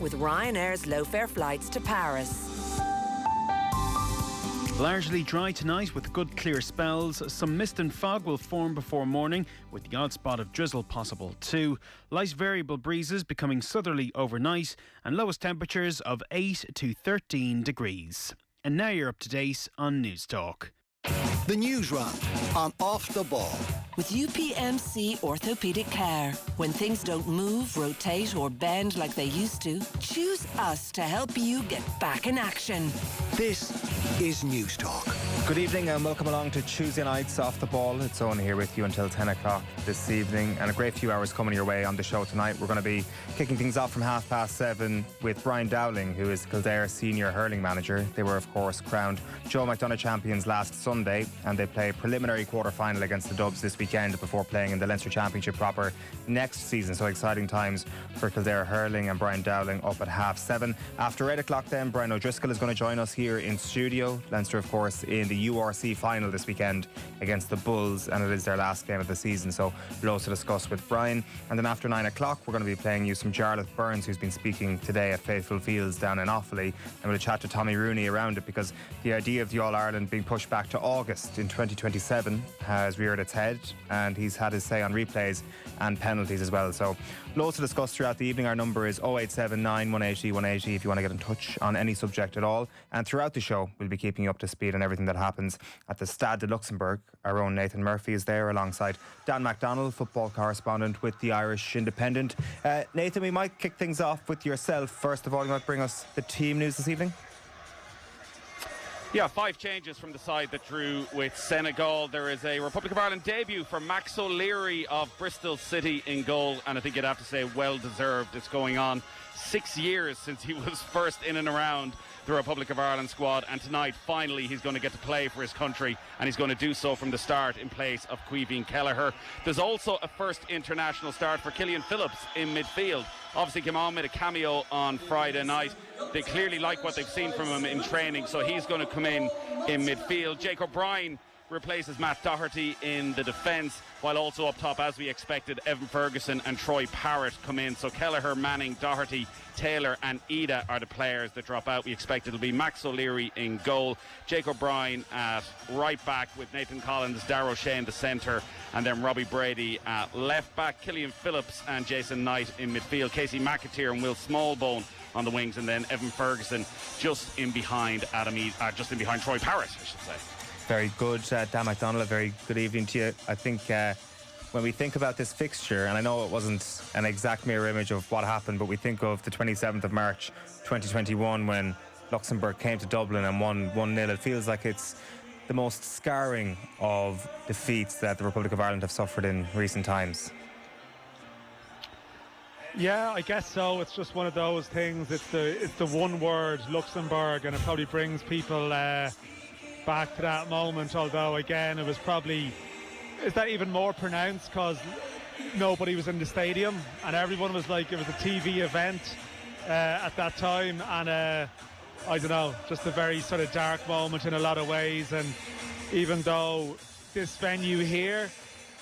with Ryanair's low-fare flights to Paris. Largely dry tonight with good clear spells. Some mist and fog will form before morning with the odd spot of drizzle possible too. Light variable breezes becoming southerly overnight and lowest temperatures of 8 to 13 degrees. And now you're up to date on News Talk. The Newsround on Off the Ball. With UPMC Orthopaedic Care. When things don't move, rotate or bend like they used to, choose us to help you get back in action. This is News Talk. Good evening and welcome along to Tuesday night's Off the Ball. It's Eoin here with you until 10 o'clock this evening, and a great few hours coming your way on the show tonight. We're going to be kicking things off from 7:30 with Brian Dowling, who is Kildare senior hurling manager. They were of course crowned Joe McDonnell champions last Sunday, and they play a preliminary quarter-final against the Dubs this weekend before playing in the Leinster Championship proper next season. So exciting times for Kildare hurling, and Brian Dowling up at 7:30. After 8 o'clock then, Brian O'Driscoll is going to join us here in studio. Leinster of course in the URC final this weekend against the Bulls, and it is their last game of the season, so loads to discuss with Brian. And then after 9 o'clock we're going to be playing you some Jarlath Burns, who's been speaking today at Faithful Fields down in Offaly, and we'll chat to Tommy Rooney around it, because the idea of the All-Ireland being pushed back to August in 2027 has reared its head, and he's had his say on replays and penalties as well. So loads to discuss throughout the evening. Our number is 0879 180 180 if you want to get in touch on any subject at all. And throughout the show we'll be keeping you up to speed on everything that happens at the Stade de Luxembourg. Our own Nathan Murphy is there alongside Dan McDonnell, football correspondent with the Irish Independent. Nathan, we might kick things off with yourself. First of all, you might bring us the team news this evening. Yeah, 5 changes from the side that drew with Senegal. There is a Republic of Ireland debut for Max O'Leary of Bristol City in goal, and I think you'd have to say well deserved. It's going on 6 years since he was first in and around the Republic of Ireland squad, and tonight finally he's going to get to play for his country, and he's going to do so from the start in place of Caoimhín Kelleher. There's also a first international start for Killian Phillips in midfield. Obviously came on, made a cameo on Friday night. They clearly like what they've seen from him in training, so he's going to come in midfield. Jake O'Brien replaces Matt Doherty in the defence, while also up top, as we expected, Evan Ferguson and Troy Parrott come in. So Kelleher, Manning, Doherty, Taylor and Ida are the players that drop out. We expect it'll be Max O'Leary in goal, Jake O'Brien at right back with Nathan Collins, Darrow Shane the centre, and then Robbie Brady at left back, Killian Phillips and Jason Knight in midfield, Casey McAteer and Will Smallbone on the wings, and then Evan Ferguson just in behind Troy Parrott, I should say. Very good, Dan McDonnell. A very good evening to you. I think when we think about this fixture, and I know it wasn't an exact mirror image of what happened, but we think of the 27th of March 2021 when Luxembourg came to Dublin and won 1-0. It feels like it's the most scarring of defeats that the Republic of Ireland have suffered in recent times. Yeah, I guess so. It's just one of those things. It's the one word, Luxembourg, and it probably brings people back to that moment, although again is that even more pronounced because nobody was in the stadium and everyone was like, it was a TV event at that time, and I don't know, just a very sort of dark moment in a lot of ways. And even though this venue here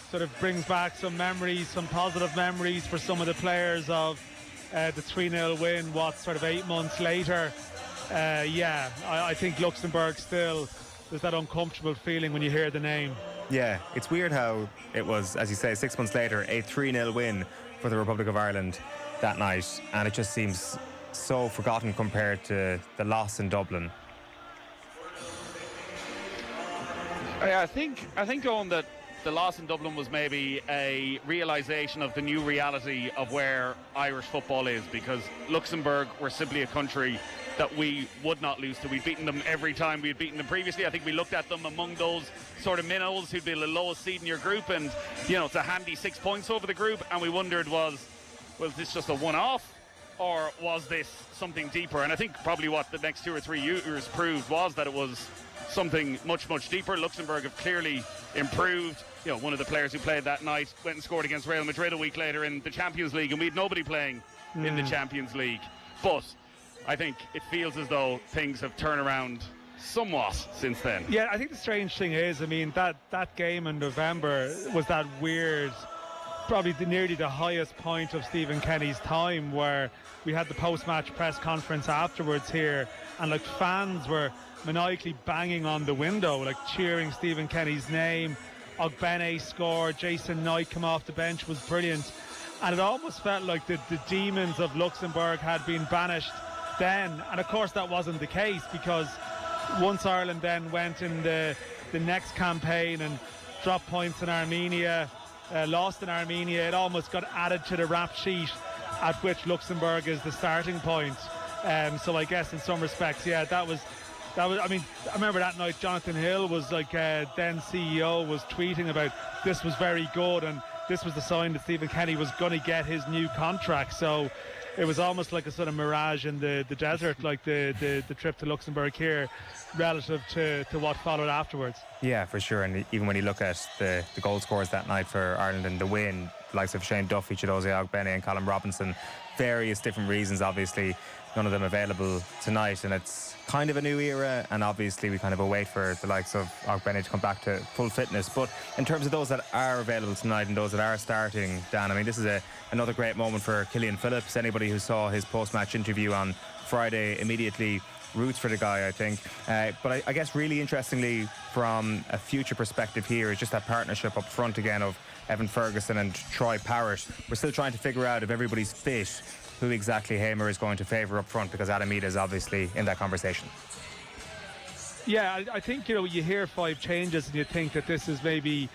sort of brings back some memories, some positive memories for some of the players of the 3-0 win, sort of 8 months later, I think Luxembourg still, there's that uncomfortable feeling when you hear the name. Yeah, it's weird how it was, as you say, 6 months later, a 3-0 win for the Republic of Ireland that night, and it just seems so forgotten compared to the loss in Dublin. I think Owen, that the loss in Dublin was maybe a realisation of the new reality of where Irish football is, because Luxembourg were simply a country that we would not lose to. We'd beaten them every time we had beaten them previously. I think we looked at them among those sort of minnows who'd be the lowest seed in your group, and it's a handy 6 points over the group, and we wondered, was this just a one-off, or was this something deeper? And I think probably what the next 2 or 3 years proved was that it was something much, much deeper. Luxembourg have clearly improved. One of the players who played that night went and scored against Real Madrid a week later in the Champions League, and we had nobody playing in the Champions League. But I think it feels as though things have turned around somewhat since then. Yeah, I think the strange thing is, that game in November was that weird probably nearly the highest point of Stephen Kenny's time, where we had the post-match press conference afterwards here, and like fans were maniacally banging on the window, like cheering Stephen Kenny's name. Ogbene scored, Jason Knight come off the bench, was brilliant, and it almost felt like the demons of Luxembourg had been banished then. And of course that wasn't the case, because once Ireland then went in the next campaign and dropped points in Armenia, lost in Armenia, it almost got added to the rap sheet at which Luxembourg is the starting point. So I guess in some respects, yeah, that was. I mean, I remember that night Jonathan Hill was like, then CEO, was tweeting about this was very good, and this was the sign that Stephen Kenny was going to get his new contract. So it was almost like a sort of mirage in the desert, like the trip to Luxembourg here, relative to what followed afterwards. Yeah, for sure. And even when you look at the goal scores that night for Ireland and the win, the likes of Shane Duffy, Chidozie Ogbene and Colin Robinson, various different reasons, obviously none of them available tonight, and it's kind of a new era, and obviously we kind of await for the likes of Ogbene to come back to full fitness. But in terms of those that are available tonight and those that are starting, Dan, I mean, this is another great moment for Killian Phillips. Anybody who saw his post-match interview on Friday immediately roots for the guy, I think. But I guess really interestingly, from a future perspective here, is just that partnership up front again of Evan Ferguson and Troy Parrott. We're still trying to figure out, if everybody's fit, who exactly Heimir is going to favour up front, because Adam Idah is obviously in that conversation. Yeah, I think, you hear 5 changes and you think that this is maybe,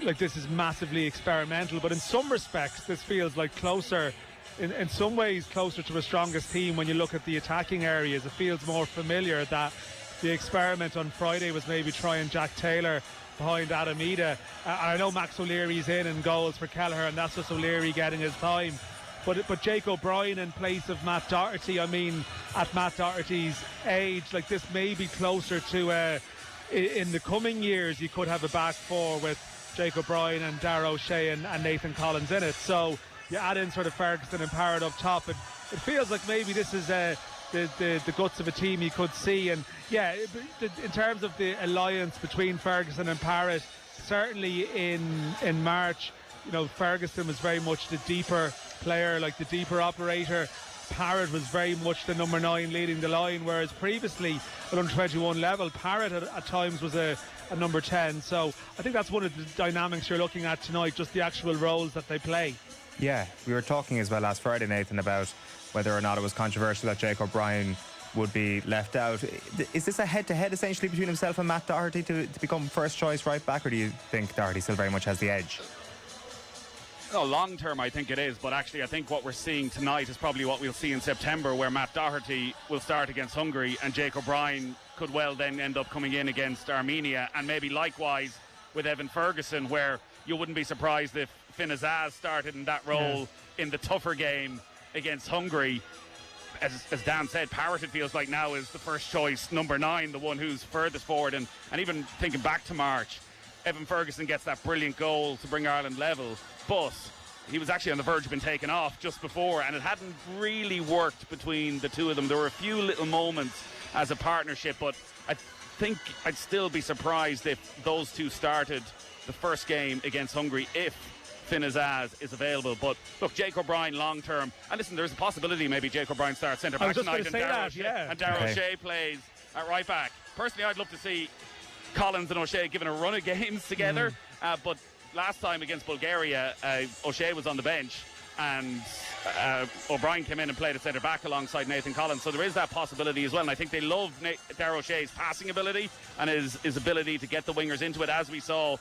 like, this is massively experimental, but in some respects this feels like closer, in some ways closer to a strongest team. When you look at the attacking areas, it feels more familiar that the experiment on Friday was maybe trying Jack Taylor behind Adam Idah. I know Max O'Leary's in goals for Kelleher, and that's just O'Leary getting his time. But Jake O'Brien in place of Matt Doherty, I mean, at Matt Doherty's age, like, this may be closer to, in the coming years, you could have a back four with Jake O'Brien and Darragh O'Shea and Nathan Collins in it. So you add in sort of Ferguson and Parrott up top, and it feels like maybe this is the guts of a team you could see. And yeah, in terms of the alliance between Ferguson and Parrott, certainly in March, Ferguson was very much the deeper player, like the deeper operator. Parrott was very much the number 9 leading the line, whereas previously at under 21 level, Parrott at times was a number 10. So I think that's one of the dynamics you're looking at tonight, just the actual roles that they play. Yeah, we were talking as well last Friday, Nathan, about whether or not it was controversial that Jake O'Brien would be left out. Is this a head-to-head essentially between himself and Matt Doherty to become first choice right back, or do you think Doherty still very much has the edge? No, long term I think it is, but actually I think what we're seeing tonight is probably what we'll see in September, where Matt Doherty will start against Hungary and Jake O'Brien could well then end up coming in against Armenia, and maybe likewise with Evan Ferguson, where you wouldn't be surprised if Finn Azaz started in that role in the tougher game against Hungary. As Dan said, Parrott, it feels like now, is the first choice number 9, the one who's furthest forward, and even thinking back to March, Evan Ferguson gets that brilliant goal to bring Ireland level, but he was actually on the verge of being taken off just before, and it hadn't really worked between the two of them. There were a few little moments as a partnership, but I think I'd still be surprised if those two started the first game against Hungary if Finn Azaz is available. But look, Jake O'Brien long term, and listen, there's a possibility maybe Jake O'Brien starts centre back tonight and Darragh O'Shea plays at right back. Personally, I'd love to see Collins and O'Shea given a run of games together, but last time against Bulgaria, O'Shea was on the bench and O'Brien came in and played at centre back alongside Nathan Collins, so there is that possibility as well. And I think they love Darragh O'Shea's passing ability and his ability to get the wingers into it, as we saw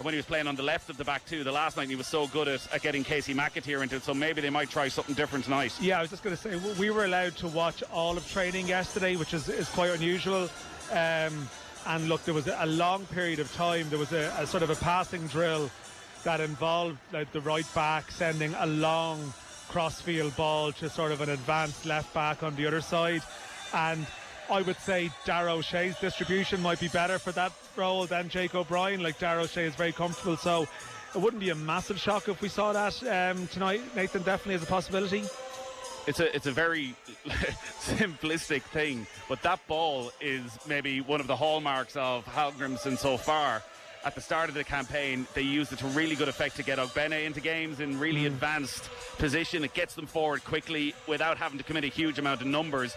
when he was playing on the left of the back two the last night. He was so good at getting Casey McAteer into it, so maybe they might try something different tonight. Yeah, I was just going to say, we were allowed to watch all of training yesterday, which is quite unusual. And look, there was a long period of time, there was a sort of a passing drill that involved like the right back sending a long crossfield ball to sort of an advanced left back on the other side, and I would say Darragh O'Shea's distribution might be better for that role than Jake O'Brien. Like, Darragh O'Shea is very comfortable, so it wouldn't be a massive shock if we saw that tonight. Nathan, definitely is a possibility. It's a very simplistic thing, but that ball is maybe one of the hallmarks of Hallgrimsson so far. at the start of the campaign, they used it to really good effect to get Ogbene into games in really advanced position. It gets them forward quickly without having to commit a huge amount of numbers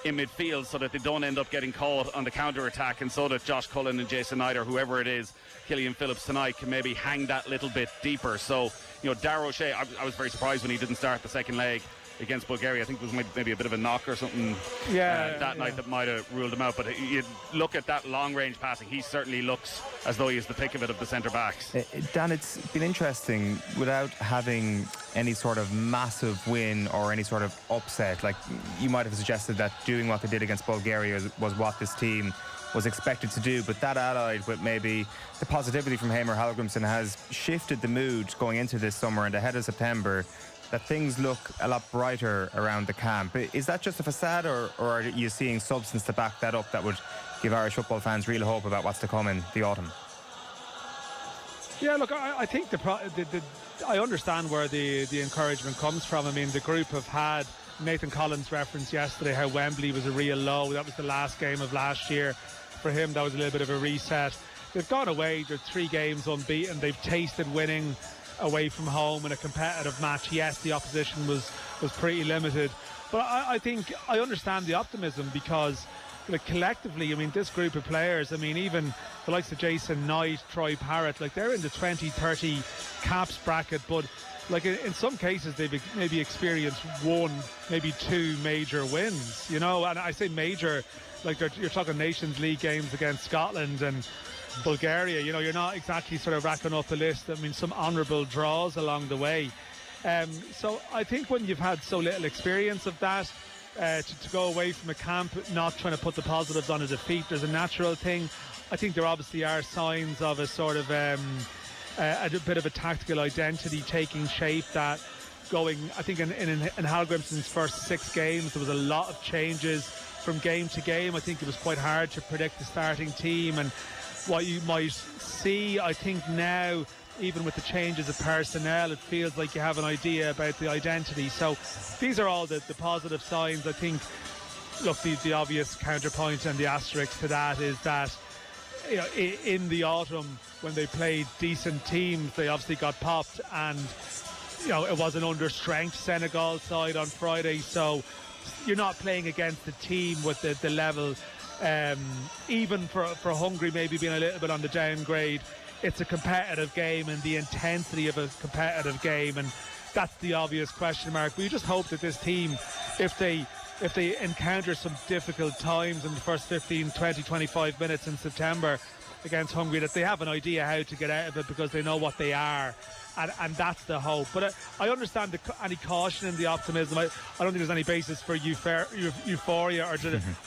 in midfield, so that they don't end up getting caught on the counter-attack, and so that Josh Cullen and Jason Knight, or whoever it is, Killian Phillips tonight, can maybe hang that little bit deeper. So, Darragh O'Shea, I was very surprised when he didn't start the second leg against Bulgaria. I think it was maybe a bit of a knock or something that night that might have ruled him out. But you look at that long-range passing, he certainly looks as though he is the pick of it of the centre-backs. Dan, it's been interesting without having any sort of massive win or any sort of upset. Like, you might have suggested that doing what they did against Bulgaria was what this team was expected to do, but that allied with maybe the positivity from Heimir Hallgrimsson has shifted the mood going into this summer and ahead of September, that things look a lot brighter around the camp. Is that just a facade, or are you seeing substance to back that up that would give Irish football fans real hope about what's to come in the autumn? Yeah, look, I think I understand where the encouragement comes from. I mean, the group have had Nathan Collins referenced yesterday how Wembley was a real low. That was the last game of last year. For him, that was a little bit of a reset. They've gone away. They're 3 games unbeaten. They've tasted winning away from home in a competitive match. Yes, the opposition was pretty limited, but I think I understand the optimism, because collectively, I mean, this group of players, I mean, even the likes of Jason Knight, Troy Parrott, they're in the 20-30 caps bracket, but in some cases they've maybe experienced 1, maybe 2 major wins, and I say major, you're talking Nations League games against Scotland and Bulgaria. You're not exactly sort of racking up a list. I mean, some honourable draws along the way. So I think when you've had so little experience of that, to go away from a camp not trying to put the positives on a defeat, there's a natural thing. I think there obviously are signs of a sort of a bit of a tactical identity taking shape, that going, I think in Hallgrimsson's first 6 games there was a lot of changes from game to game. I think it was quite hard to predict the starting team and what you might see. I think now, even with the changes of personnel, it feels like you have an idea about the identity. So these are all the positive signs. I think, look, the obvious counterpoint and the asterisk to that is that in the autumn, when they played decent teams, they obviously got popped, and it was an under-strength Senegal side on Friday. So you're not playing against the team with the level, even for Hungary maybe being a little bit on the downgrade. It's a competitive game, and the intensity of a competitive game, and that's the obvious question mark. We just hope that this team, if they encounter some difficult times in the first 15, 20, 25 minutes in September against Hungary, that they have an idea how to get out of it, because they know what they are. And that's the hope. But I understand any caution in the optimism. I don't think there's any basis for euphoria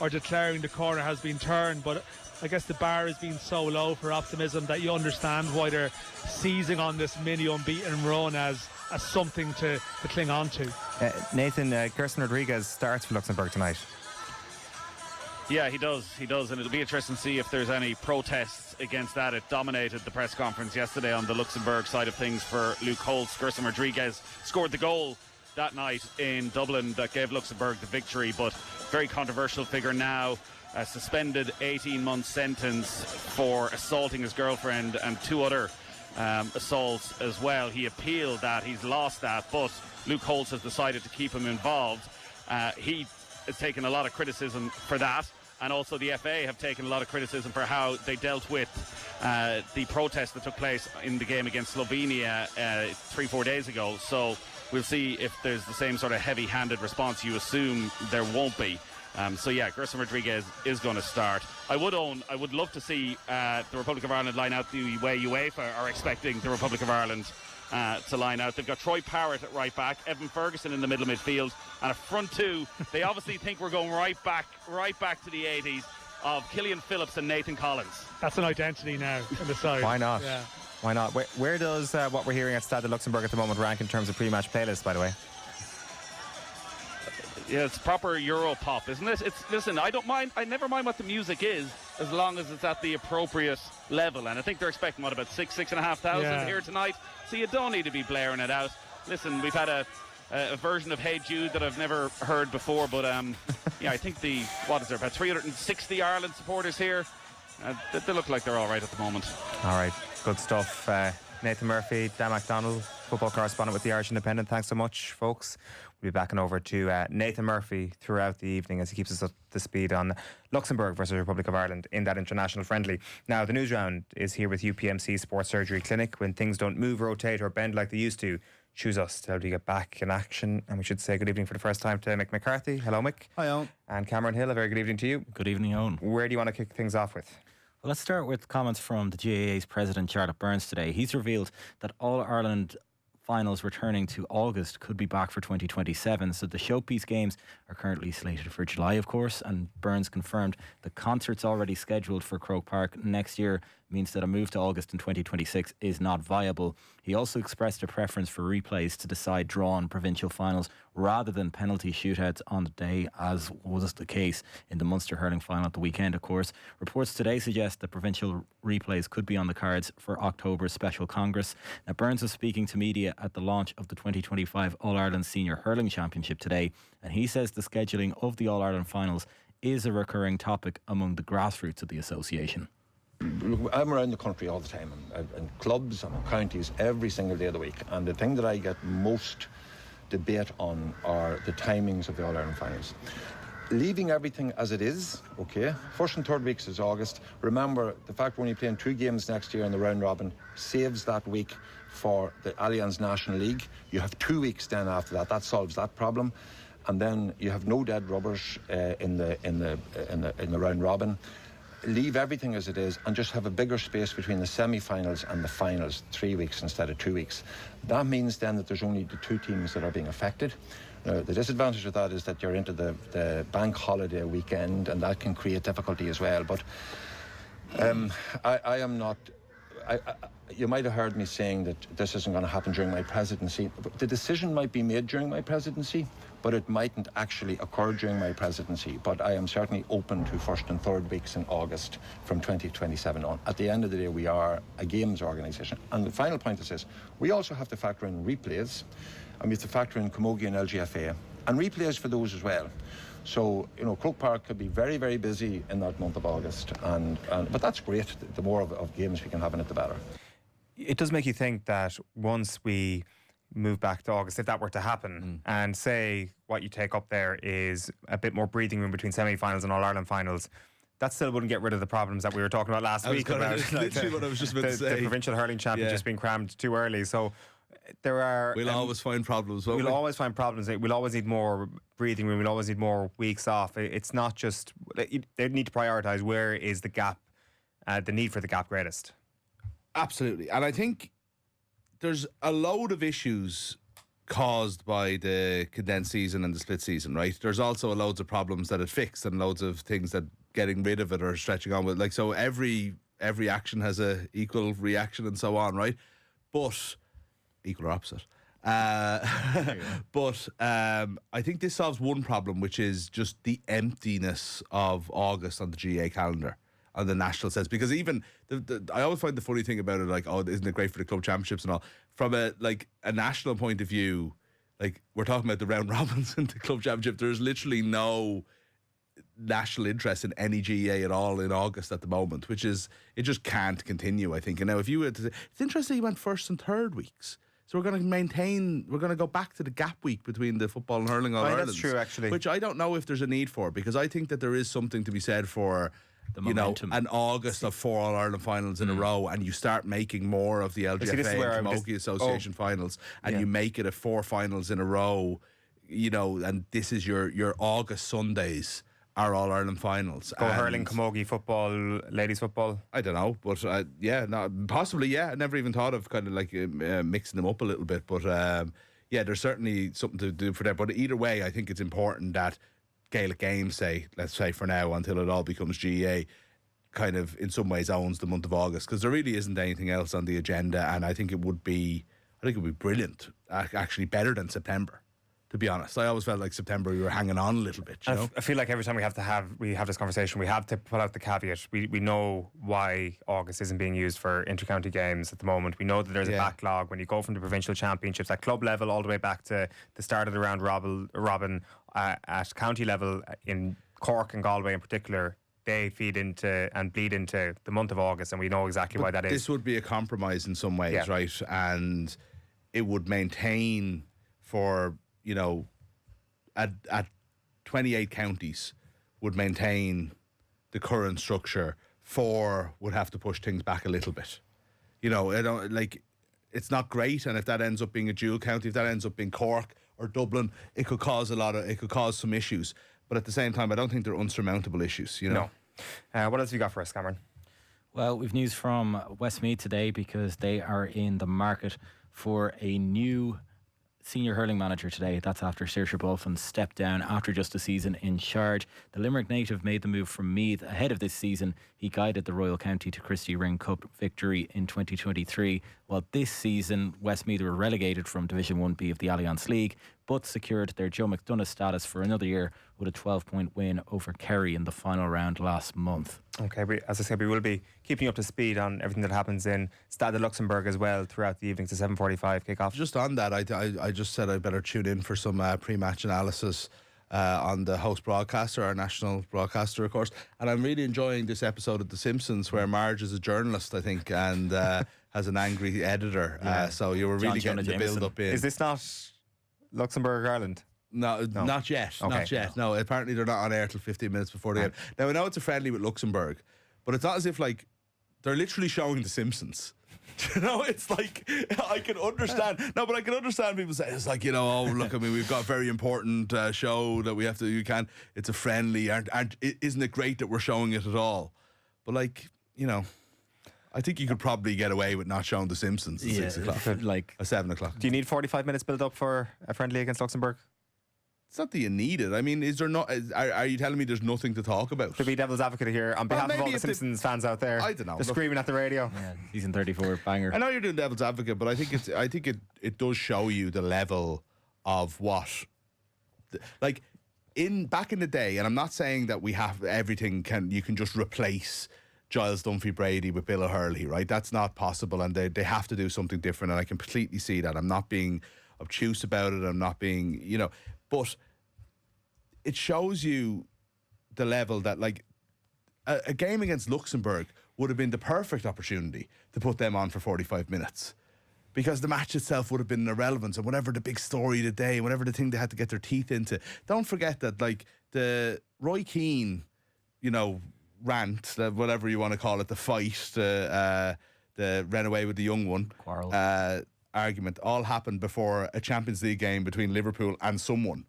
or declaring the corner has been turned. But I guess the bar has been so low for optimism that you understand why they're seizing on this mini unbeaten run as something to cling on to. Nathan, Gerson Rodriguez starts for Luxembourg tonight. Yeah, he does, and it'll be interesting to see if there's any protests against that. It dominated the press conference yesterday on the Luxembourg side of things for Luke Holtz. Gerson Rodriguez scored the goal that night in Dublin that gave Luxembourg the victory, but very controversial figure now. A suspended 18-month sentence for assaulting his girlfriend and 2 other assaults as well. He appealed that, he's lost that, but Luke Holtz has decided to keep him involved. He has taken a lot of criticism for that, and also the FA have taken a lot of criticism for how they dealt with the protest that took place in the game against Slovenia 3-4 days ago. So we'll see if there's the same sort of heavy-handed response. You assume there won't be. So yeah, Gerson Rodriguez is going to start. I would love to see the Republic of Ireland line out the way UEFA are expecting the Republic of Ireland to line out. They've got Troy Parrott at right back, Evan Ferguson in the middle midfield, and a front 2. They obviously think we're going right back to the 80s of Killian Phillips and Nathan Collins. That's an identity now in the side. Why not? Yeah. Why not? Where does what we're hearing at Stade de Luxembourg at the moment rank in terms of pre-match playlist, by the way? Yeah, it's proper Euro pop, isn't it? Listen, I never mind what the music is, as long as it's at the appropriate level. And I think they're expecting, about 6,500 here tonight. So you don't need to be blaring it out. Listen, we've had a version of Hey Jude that I've never heard before, but yeah, I think about 360 Ireland supporters here. They look like they're all right at the moment. All right, good stuff. Nathan Murphy, Dan McDonnell, football correspondent with the Irish Independent. Thanks so much, folks. We'll be backing over to Nathan Murphy throughout the evening as he keeps us up to speed on Luxembourg versus Republic of Ireland in that international friendly. Now, the Newsround is here with UPMC Sports Surgery Clinic. When things don't move, rotate or bend like they used to, choose us to help you get back in action. And we should say good evening for the first time to Mick McCarthy. Hello, Mick. Hi, Eoin. And Cameron Hill, a very good evening to you. Good evening, Eoin. Where do you want to kick things off with? Well, let's start with comments from the GAA's president, Charlotte Burns, today. He's revealed that All-Ireland finals returning to August could be back for 2027. So the showpiece games are currently slated for July, of course, and Burns confirmed the concerts already scheduled for Croke Park next year means that a move to August in 2026 is not viable. He also expressed a preference for replays to decide drawn provincial finals rather than penalty shootouts on the day, as was the case in the Munster hurling final at the weekend, of course. Reports today suggest that provincial replays could be on the cards for October's special Congress. Now, Burns was speaking to media at the launch of the 2025 All-Ireland Senior Hurling Championship today, and he says the scheduling of the All-Ireland finals is a recurring topic among the grassroots of the association. I'm around the country all the time, in clubs and counties every single day of the week, and the thing that I get most debate on are the timings of the All-Ireland finals. Leaving everything as it is, okay, first and third weeks is August. Remember, the fact we're only playing 2 games next year in the round robin saves that week for the Allianz National League. You have 2 weeks then after that. That solves that problem. And then you have no dead rubbers in the round robin. Leave everything as it is and just have a bigger space between the semi-finals and the finals, 3 weeks instead of 2 weeks. That means then that there's only the 2 teams that are being affected. The disadvantage of that is that you're into the bank holiday weekend, and that can create difficulty as well. But I am not... you might have heard me saying that this isn't going to happen during my presidency. The decision might be made during my presidency, but it mightn't actually occur during my presidency. But I am certainly open to first and third weeks in August from 2027 on. At the end of the day, we are a games organisation. And the final point is this: we also have to factor in replays, and we have to factor in Camogie and LGFA, and replays for those as well. So, you know, Croke Park could be very, very busy in that month of August, but that's great. The more of games we can have in it, the better. It does make you think that once we move back to August, if that were to happen, and say what you take up there is a bit more breathing room between semi-finals and All-Ireland finals, that still wouldn't get rid of the problems that we were talking about last week about literally what I was just about to say. The provincial hurling championships being crammed too early. So there are... We'll always find problems, won't we? We'll always find problems. We'll always need more breathing room. We'll always need more weeks off. It's not just... They need to prioritise where is the gap, the need for the gap greatest. Absolutely. And I think there's a load of issues caused by the condensed season and the split season, right? There's also loads of problems that it fixed and loads of things that getting rid of it or stretching on with. Like, so every action has a equal reaction and so on, right? But equal or opposite. But I think this solves one problem, which is just the emptiness of August on the GA calendar, on the national sense. Because even I always find the funny thing about it, like, oh, isn't it great for the club championships and all? From a national point of view, like, we're talking about the round robins in the club championship. There's literally no national interest in any GA at all in August at the moment, which is, it just can't continue, I think. And now if you were to, it's interesting you went first and third weeks. So we're going to go back to the gap week between the football and hurling All Ireland. That's true, actually. Which I don't know if there's a need for, because I think that there is something to be said for, the momentum. an August of 4 All Ireland finals in a row, and you start making more of the LGFA and Camogie Association finals, and you make it a 4 finals in a row, and this is your August Sundays are All Ireland finals. Go hurling, camogie, football, ladies football. I don't know, but possibly. I never even thought of kind of like mixing them up a little bit, but there's certainly something to do for that. But either way, I think it's important that Gaelic Games, let's say for now, until it all becomes GA, kind of in some ways owns the month of August, because there really isn't anything else on the agenda, and I think it would be brilliant, actually better than September, to be honest. I always felt like September we were hanging on a little bit, you know? I feel like every time we have this conversation, we have to pull out the caveat. We know why August isn't being used for inter-county games at the moment. We know that there's a backlog when you go from the provincial championships at club level all the way back to the start of the round robin at county level in Cork and Galway in particular. they feed into and bleed into the month of August, and we know exactly why that is. This would be a compromise in some ways, right? And it would maintain for, at 28 counties would maintain the current structure. 4 would have to push things back a little bit. It's not great, and if that ends up being a dual county, if that ends up being Cork or Dublin, it could cause some issues. But at the same time, I don't think they're unsurmountable issues, No. What else have you got for us, Cameron? Well, we've news from Westmeath today because they are in the market for a new senior hurling manager today. That's after Saoirse Bolton stepped down after just a season in charge. The Limerick native made the move from Meath ahead of this season. He guided the Royal County to Christy Ring Cup victory in 2023. While this season, Westmeath were relegated from Division 1B of the Allianz League, but secured their Joe McDonough status for another year with a 12-point win over Kerry in the final round last month. Okay, as I said, we will be keeping you up to speed on everything that happens in Stade de Luxembourg as well throughout the evenings to 7:45 kick-off. Just on that, I just said I'd better tune in for some pre-match analysis on the host broadcaster, our national broadcaster, of course. And I'm really enjoying this episode of The Simpsons where Marge is a journalist, I think, and has an angry editor. So you were really getting the build-up in. Is this not Luxembourg, Ireland? No, not yet. Okay. Not yet. No, apparently they're not on air till 15 minutes before the game. Now, I know it's a friendly with Luxembourg, but it's not as if, they're literally showing The Simpsons. It's like, I can understand. No, but I can understand people say, it's like, look, we've got a very important show that we have to, it's a friendly, isn't it great that we're showing it at all? But, I think you could probably get away with not showing The Simpsons at 6 o'clock. At 7 o'clock. Do you need 45 minutes build up for a friendly against Luxembourg? It's not that you need it. I mean, is there not? Are you telling me there's nothing to talk about? To be devil's advocate here, on behalf of all the Simpsons fans out there, I don't know. They're screaming at the radio. Yeah, season 34 banger. I know you're doing devil's advocate, but I think it does show you the level of what, back in the day. And I'm not saying that we have everything. You can just replace Giles Dunphy Brady with Bill O'Hurley, right? That's not possible, and they have to do something different. And I completely see that. I'm not being obtuse about it. I'm not being, but it shows you the level that, a game against Luxembourg would have been the perfect opportunity to put them on for 45 minutes. Because the match itself would have been irrelevant, and whatever the big story of the day, whatever the thing they had to get their teeth into. Don't forget that, the Roy Keane, rant, whatever you want to call it, the fight, the ran away with the young one, quarrel. Argument, all happened before a Champions League game between Liverpool and someone.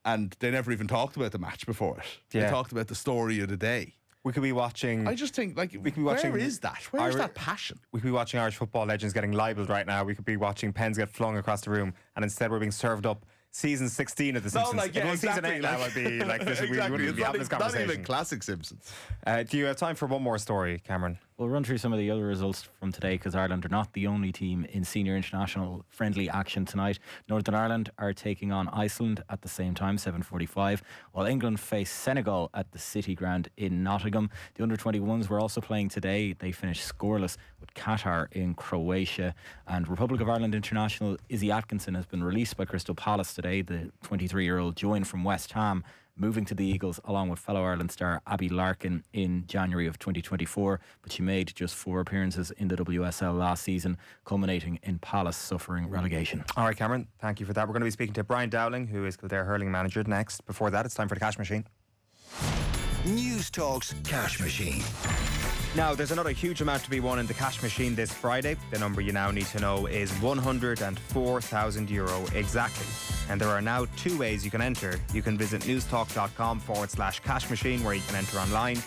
And they never even talked about the match before it. Yeah. They talked about the story of the day. We could be watching. I just think, we could be watching. Where is that? Where is that passion? We could be watching Irish football legends getting libelled right now. We could be watching pens get flung across the room, and instead we're being served up season 16 of The Simpsons. Exactly. Season 8 now would be like this. Exactly. We wouldn't be having this conversation. Not even classic Simpsons. Do you have time for one more story, Cameron? We'll run through some of the other results from today because Ireland are not the only team in senior international friendly action tonight. Northern Ireland are taking on Iceland at the same time, 7:45, while England face Senegal at the City Ground in Nottingham. The under-21s were also playing today. They finished scoreless with Qatar in Croatia. And Republic of Ireland international Izzy Atkinson has been released by Crystal Palace today. The 23-year-old joined from West Ham, moving to the Eagles along with fellow Ireland star Abby Larkin in January of 2024, but she made just 4 appearances in the WSL last season, culminating in Palace suffering relegation. All right, Cameron, thank you for that. We're going to be speaking to Brian Dowling, who is Kildare hurling manager, next. Before that, it's time for the Cash Machine. News Talk's Cash Machine. Now, there's another huge amount to be won in the Cash Machine this Friday. The number you now need to know is €104,000 exactly. And there are now 2 ways you can enter. You can visit newstalk.com/cash machine, where you can enter online.